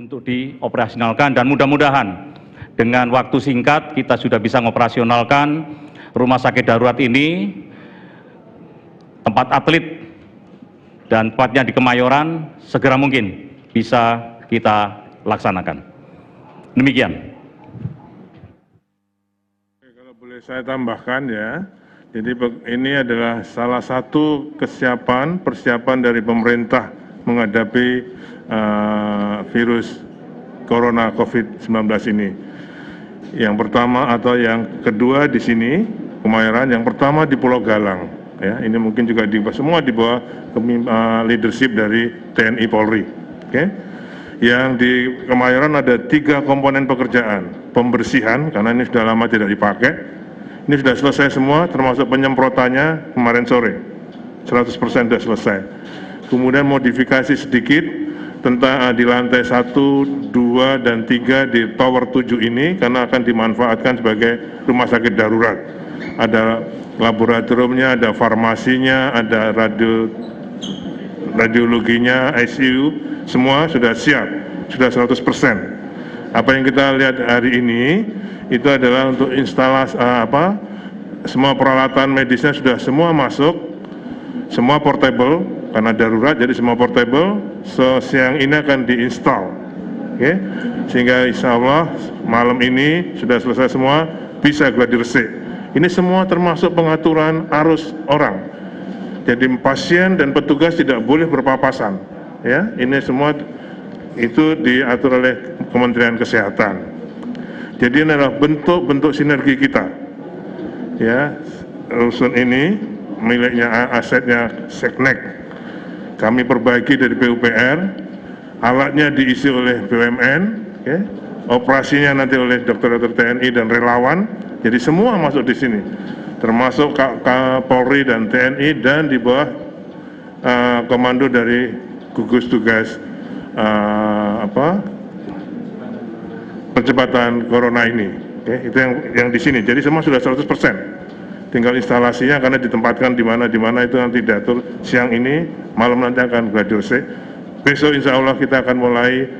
untuk dioperasionalkan, dan mudah-mudahan dengan waktu singkat kita sudah bisa mengoperasionalkan rumah sakit darurat ini, tempat atlet dan tempatnya di Kemayoran segera mungkin bisa kita laksanakan. Demikian. Kalau boleh saya tambahkan ya, jadi ini adalah salah satu persiapan dari pemerintah menghadapi virus corona COVID-19 ini. Yang pertama atau yang kedua di sini Kemayoran, yang pertama di Pulau Galang. Ya, ini mungkin juga semua di bawah leadership dari TNI Polri. Okay? Yang di Kemayoran ada 3 komponen pekerjaan. Pembersihan, karena ini sudah lama tidak dipakai. Ini sudah selesai semua, termasuk penyemprotannya kemarin sore. 100% sudah selesai. Kemudian modifikasi sedikit tentang di lantai 1, 2, dan 3 di Tower 7 ini, karena akan dimanfaatkan sebagai rumah sakit darurat. Ada laboratoriumnya, ada farmasinya, ada radiologinya, ICU, semua sudah siap, sudah 100%. Apa yang kita lihat hari ini itu adalah untuk instalasi semua peralatan medisnya sudah semua masuk, semua portable karena darurat, jadi semua portable. Siang ini akan diinstal, okay? Sehingga insya Allah malam ini sudah selesai semua, bisa gladi resik. Ini semua termasuk pengaturan arus orang. Jadi pasien dan petugas tidak boleh berpapasan. Ya, ini semua itu diatur oleh Kementerian Kesehatan. Jadi ini adalah bentuk-bentuk sinergi kita. Ya, rusun ini miliknya asetnya Seknek. Kami perbaiki dari PUPR, alatnya diisi oleh BUMN, ya, operasinya nanti oleh dokter-dokter TNI dan relawan. Jadi semua masuk di sini, termasuk Polri dan TNI, dan di bawah komando dari gugus tugas percepatan corona ini. Okay, itu yang di sini. Jadi semua sudah 100%. Tinggal instalasinya karena ditempatkan di mana itu nanti diatur. Siang ini, malam nanti akan gladi resik. Besok insya Allah kita akan mulai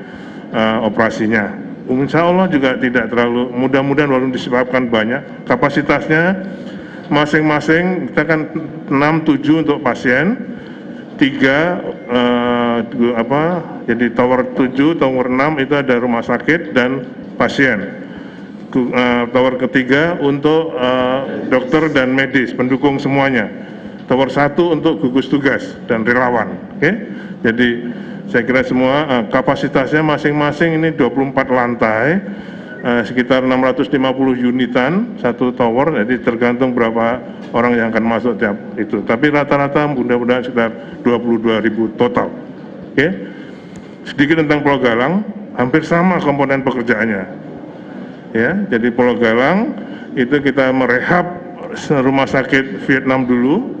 operasinya. Insya Allah juga tidak terlalu, mudah-mudahan walaupun disebabkan banyak, kapasitasnya masing-masing kita kan 6-7 untuk pasien, 3 jadi tower 7, tower 6 itu ada rumah sakit dan pasien. Tower ketiga untuk dokter dan medis, pendukung semuanya. Tower 1 untuk gugus tugas dan relawan. Okay? Jadi saya kira semua kapasitasnya masing-masing ini 24 lantai, sekitar 650 unitan satu tower, jadi tergantung berapa orang yang akan masuk tiap itu. Tapi rata-rata mudah-mudahan sekitar 22.000 total. Okay? Sedikit tentang Pulau Galang, hampir sama komponen pekerjaannya. Ya, jadi Pulau Galang itu kita merehab rumah sakit Vietnam dulu,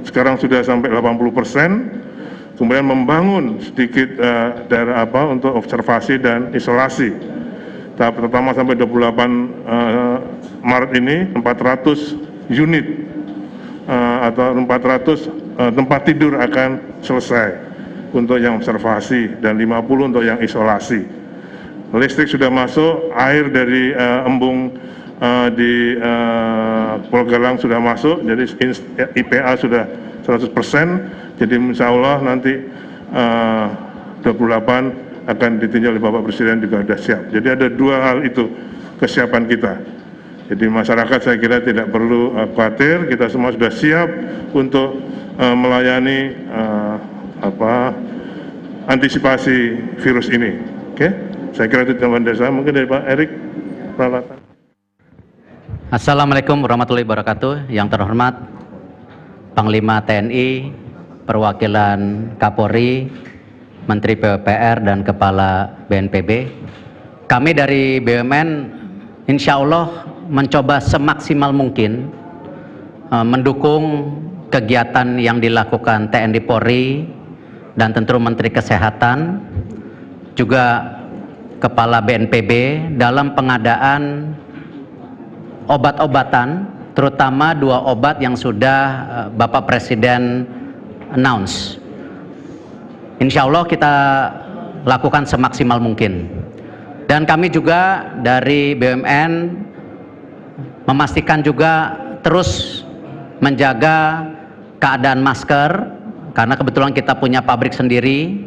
sekarang sudah sampai 80%, kemudian membangun sedikit daerah untuk observasi dan isolasi. Tahap pertama sampai 28 Maret ini 400 unit atau 400 tempat tidur akan selesai untuk yang observasi dan 50 untuk yang isolasi. Listrik sudah masuk, air dari embung di Pulau Galang sudah masuk, jadi IPA sudah 100%, jadi insya Allah nanti 28 akan ditinjau oleh Bapak Presiden juga sudah siap. Jadi ada 2 hal itu kesiapan kita. Jadi masyarakat saya kira tidak perlu khawatir, kita semua sudah siap untuk melayani antisipasi virus ini. Oke? Saya kira itu jawaban dari saya. Mungkin dari Pak Erik peralatan. Assalamualaikum warahmatullahi wabarakatuh. Yang terhormat Panglima TNI, perwakilan Kapolri, Menteri PUPR dan Kepala BNPB. Kami dari BUMN insya Allah mencoba semaksimal mungkin mendukung kegiatan yang dilakukan TNI Polri dan tentu Menteri Kesehatan, juga Kepala BNPB dalam pengadaan obat-obatan, terutama 2 obat yang sudah Bapak Presiden announce. Insya Allah kita lakukan semaksimal mungkin. Dan kami juga dari BUMN memastikan juga terus menjaga keadaan masker, karena kebetulan kita punya pabrik sendiri,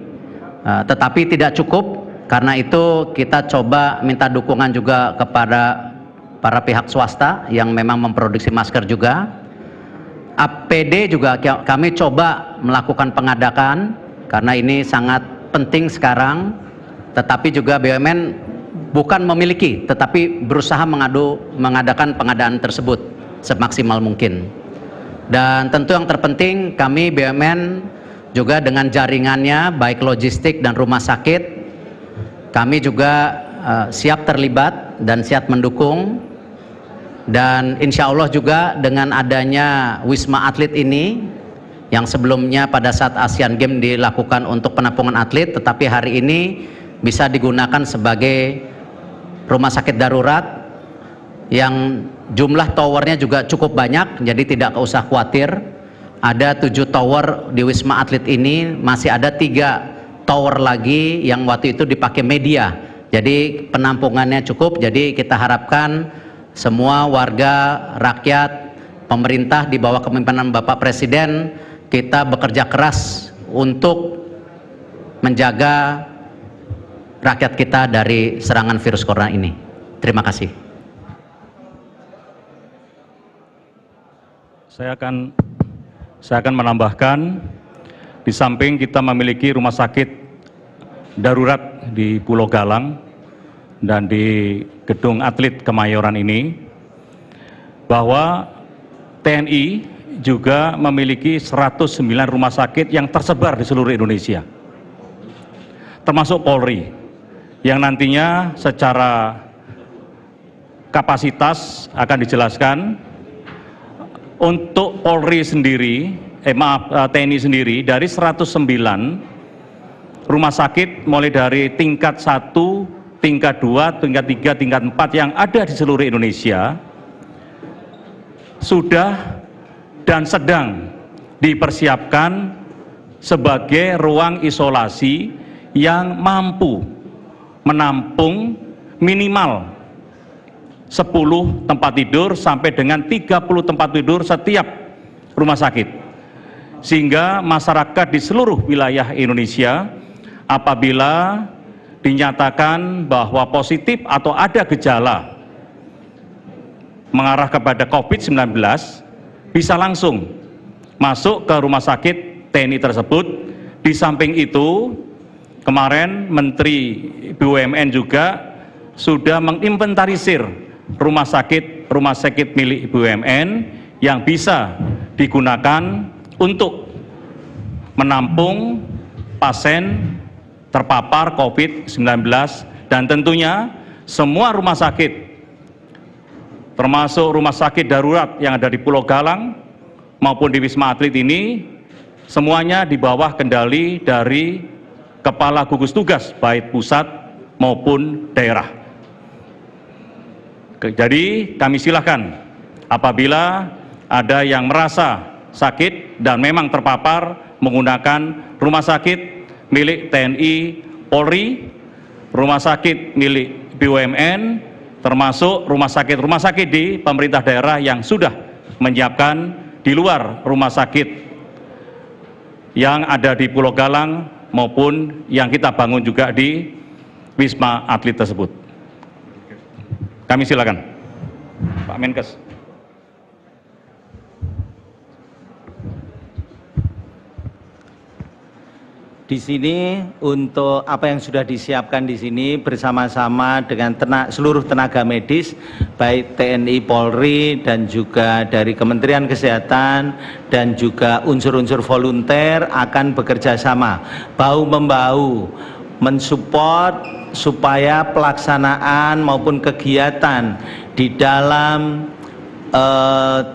tetapi tidak cukup. Karena itu kita coba minta dukungan juga kepada para pihak swasta yang memang memproduksi masker juga. APD juga kami coba melakukan pengadakan, karena ini sangat penting sekarang. Tetapi juga BUMN bukan memiliki, tetapi berusaha mengadakan pengadaan tersebut semaksimal mungkin. Dan tentu yang terpenting, kami BUMN juga dengan jaringannya baik logistik dan rumah sakit, kami juga siap terlibat dan siap mendukung. Dan insya Allah juga dengan adanya Wisma Atlet ini, yang sebelumnya pada saat Asian Games dilakukan untuk penampungan atlet, tetapi hari ini bisa digunakan sebagai rumah sakit darurat yang jumlah towernya juga cukup banyak, jadi tidak usah khawatir. Ada 7 tower di Wisma Atlet ini, masih ada 3 tower lagi yang waktu itu dipakai media, jadi penampungannya cukup. Jadi kita harapkan semua warga, rakyat, pemerintah di bawah kepemimpinan Bapak Presiden, kita bekerja keras untuk menjaga rakyat kita dari serangan virus corona ini. Terima kasih. Saya akan menambahkan, di samping kita memiliki rumah sakit darurat di Pulau Galang dan di Gedung Atlet Kemayoran ini, bahwa TNI juga memiliki 109 rumah sakit yang tersebar di seluruh Indonesia, termasuk Polri, yang nantinya secara kapasitas akan dijelaskan. Untuk Polri sendiri, TNI sendiri, dari 109 rumah sakit mulai dari tingkat 1, tingkat 2, tingkat 3, tingkat 4 yang ada di seluruh Indonesia sudah dan sedang dipersiapkan sebagai ruang isolasi yang mampu menampung minimal 10 tempat tidur sampai dengan 30 tempat tidur setiap rumah sakit, sehingga masyarakat di seluruh wilayah Indonesia apabila dinyatakan bahwa positif atau ada gejala mengarah kepada COVID-19 bisa langsung masuk ke rumah sakit TNI tersebut. Di samping itu, kemarin Menteri BUMN juga sudah menginventarisir rumah sakit milik BUMN yang bisa digunakan untuk menampung pasien terpapar COVID-19, dan tentunya semua rumah sakit, termasuk rumah sakit darurat yang ada di Pulau Galang maupun di Wisma Atlet ini, semuanya di bawah kendali dari Kepala Gugus Tugas baik pusat maupun daerah. Jadi kami silakan apabila ada yang merasa sakit dan memang terpapar menggunakan rumah sakit milik TNI, Polri, rumah sakit milik BUMN, termasuk rumah sakit di pemerintah daerah yang sudah menyiapkan di luar rumah sakit yang ada di Pulau Galang maupun yang kita bangun juga di Wisma Atlet tersebut. Kami silakan, Pak Menkes. Di sini untuk apa yang sudah disiapkan di sini bersama-sama dengan seluruh tenaga medis, baik TNI, Polri, dan juga dari Kementerian Kesehatan dan juga unsur-unsur volunteer akan bekerja sama, bahu-membahu, mensupport supaya pelaksanaan maupun kegiatan di dalam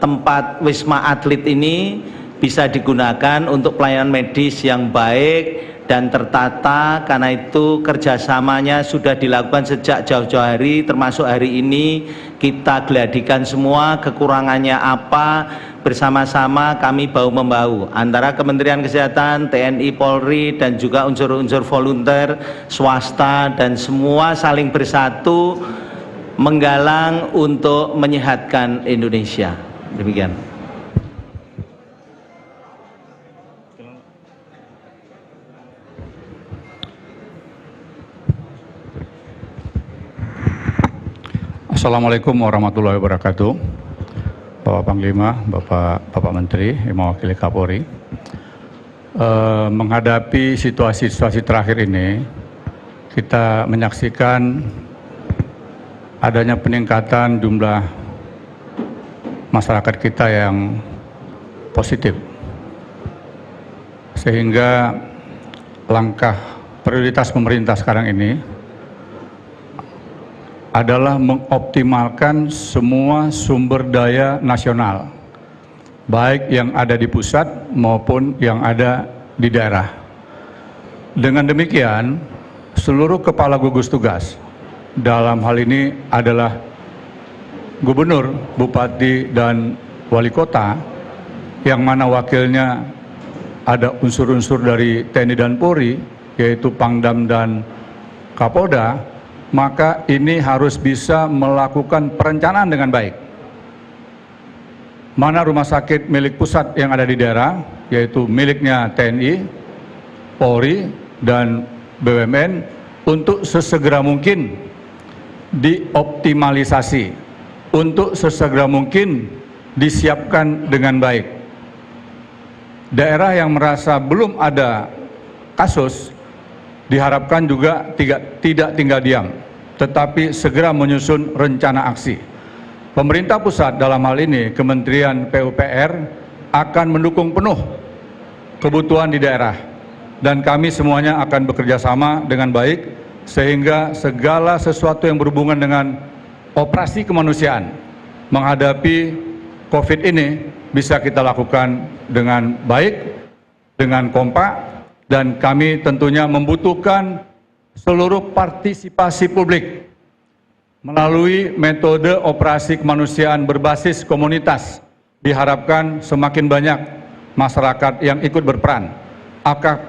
tempat Wisma Atlet ini bisa digunakan untuk pelayanan medis yang baik dan tertata. Karena itu kerjasamanya sudah dilakukan sejak jauh-jauh hari, termasuk hari ini kita geladikan semua kekurangannya apa, bersama-sama kami bahu-membahu antara Kementerian Kesehatan, TNI, Polri, dan juga unsur-unsur volunteer, swasta, dan semua saling bersatu menggalang untuk menyehatkan Indonesia. Demikian. Assalamualaikum warahmatullahi wabarakatuh. Bapak Panglima, Bapak Menteri yang mewakili Kapolri. Menghadapi situasi-situasi terakhir ini, kita menyaksikan adanya peningkatan jumlah masyarakat kita yang positif. Sehingga langkah prioritas pemerintah sekarang ini adalah mengoptimalkan semua sumber daya nasional, baik yang ada di pusat maupun yang ada di daerah. Dengan demikian, seluruh kepala gugus tugas, dalam hal ini adalah gubernur, bupati, dan wali kota, yang mana wakilnya ada unsur-unsur dari TNI dan Polri, yaitu Pangdam dan Kapolda, maka ini harus bisa melakukan perencanaan dengan baik. Mana rumah sakit milik pusat yang ada di daerah, yaitu miliknya TNI, Polri, dan BUMN, untuk sesegera mungkin dioptimalisasi, untuk sesegera mungkin disiapkan dengan baik. Daerah yang merasa belum ada kasus diharapkan juga tidak tinggal diam, tetapi segera menyusun rencana aksi. Pemerintah pusat dalam hal ini, Kementerian PUPR, akan mendukung penuh kebutuhan di daerah. Dan kami semuanya akan bekerja sama dengan baik, sehingga segala sesuatu yang berhubungan dengan operasi kemanusiaan menghadapi COVID ini bisa kita lakukan dengan baik, dengan kompak, dan kami tentunya membutuhkan seluruh partisipasi publik melalui metode operasi kemanusiaan berbasis komunitas. Diharapkan semakin banyak masyarakat yang ikut berperan.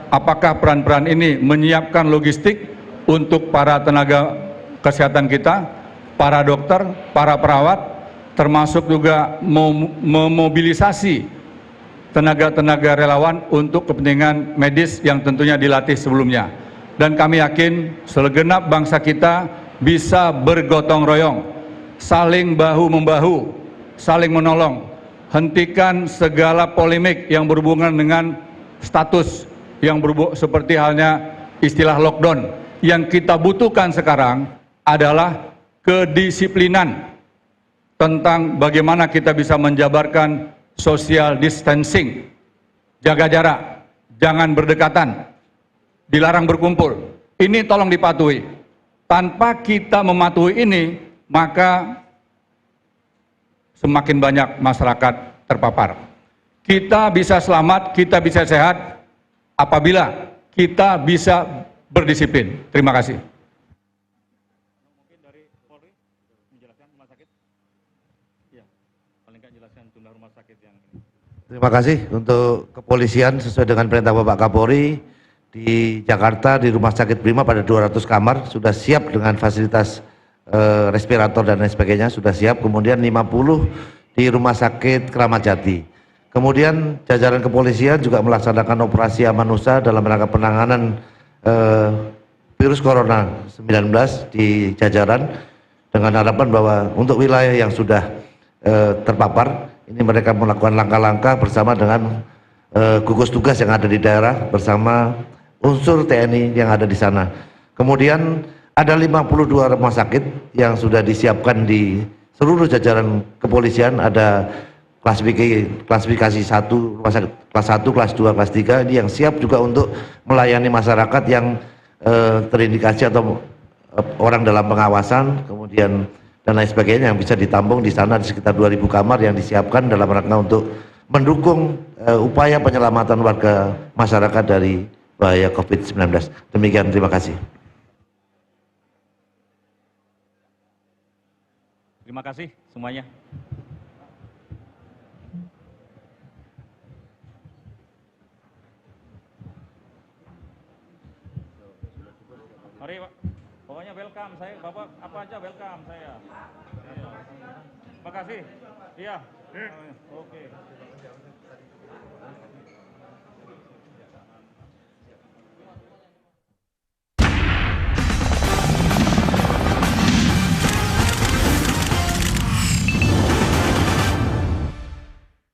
Apakah peran-peran ini menyiapkan logistik untuk para tenaga kesehatan kita, para dokter, para perawat, termasuk juga memobilisasi tenaga-tenaga relawan untuk kepentingan medis yang tentunya dilatih sebelumnya. Dan kami yakin segenap bangsa kita bisa bergotong royong, saling bahu-membahu, saling menolong. Hentikan segala polemik yang berhubungan dengan status yang seperti halnya istilah lockdown. Yang kita butuhkan sekarang adalah kedisiplinan tentang bagaimana kita bisa menjabarkan social distancing, jaga jarak, jangan berdekatan, dilarang berkumpul. Ini tolong dipatuhi. Tanpa kita mematuhi ini, maka semakin banyak masyarakat terpapar. Kita bisa selamat, kita bisa sehat apabila kita bisa berdisiplin. Terima kasih. Terima kasih untuk kepolisian sesuai dengan perintah Bapak Kapolri. Di Jakarta di Rumah Sakit Prima pada 200 kamar sudah siap dengan fasilitas respirator dan lain sebagainya, sudah siap. Kemudian 50 di Rumah Sakit Kramat Jati. Kemudian jajaran kepolisian juga melaksanakan operasi Amanusa dalam rangka penanganan virus corona 19 di jajaran, dengan harapan bahwa untuk wilayah yang sudah terpapar ini mereka melakukan langkah-langkah bersama dengan gugus tugas yang ada di daerah bersama unsur TNI yang ada di sana. Kemudian ada 52 rumah sakit yang sudah disiapkan di seluruh jajaran kepolisian. Ada klasifikasi 1, rumah sakit kelas 1, kelas 2, kelas 3 ini yang siap juga untuk melayani masyarakat yang terindikasi atau orang dalam pengawasan, kemudian dan lain sebagainya, yang bisa ditampung di sana di sekitar 2000 kamar yang disiapkan dalam rangka untuk mendukung upaya penyelamatan warga masyarakat dari bahaya COVID-19. Demikian, terima kasih. Terima kasih semuanya. Mari Pak, pokoknya welcome, saya Bapak apa aja welcome saya. Terima kasih. Iya. Oke.